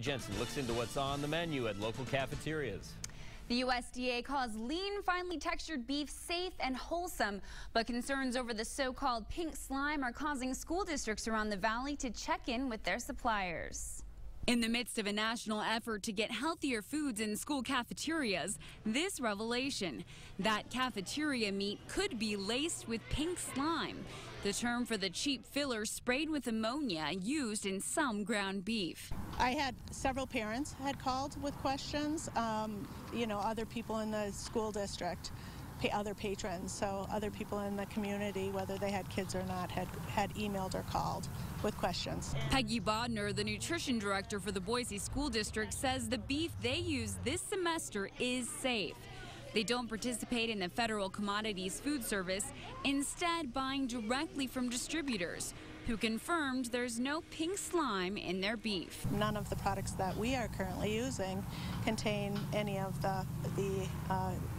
Jensen looks into what's on the menu at local cafeterias. The USDA calls lean, finely textured beef safe and wholesome, but concerns over the so-called pink slime are causing school districts around the valley to check in with their suppliers. In the midst of a national effort to get healthier foods in school cafeterias, this revelation: that cafeteria meat could be laced with pink slime, the term for the cheap filler sprayed with ammonia used in some ground beef. I had several parents had called with questions, other people in the school district, other patrons, so other people in the community, whether they had kids or not, had emailed or called with questions. Peggy Bodner, the nutrition director for the Boise School District, says the beef they use this semester is safe. They don't participate in the Federal Commodities Food Service, instead buying directly from distributors, who confirmed there's no pink slime in their beef. None of the products that we are currently using contain any of the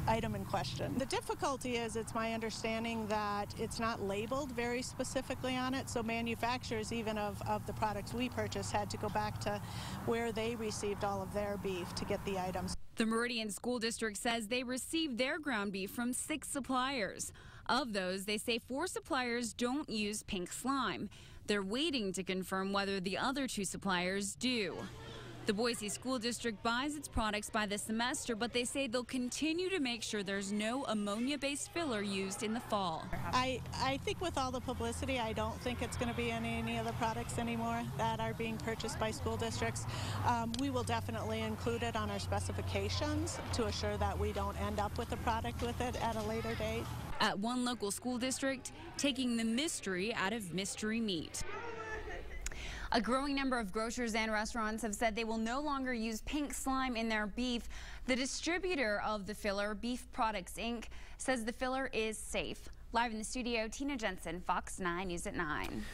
item in question. The difficulty is, it's my understanding that it's not labeled very specifically on it, so manufacturers even of the products we purchase had to go back to where they received all of their beef to get the items. The Meridian School District says they received their ground beef from 6 suppliers. Of those, they say 4 suppliers don't use pink slime. They're waiting to confirm whether the other 2 suppliers do. The Boise School District buys its products by the semester, but they say they'll continue to make sure there's no ammonia-based filler used in the fall. I think with all the publicity, I don't think it's going to be in any of the products anymore that are being purchased by school districts. We will definitely include it on our specifications to assure that we don't end up with a product with it at a later date. At one local school district, taking the mystery out of mystery meat. A growing number of grocers and restaurants have said they will no longer use pink slime in their beef. The distributor of the filler, Beef Products, Inc., says the filler is safe. Live in the studio, Tina Jensen, Fox 9 News at 9.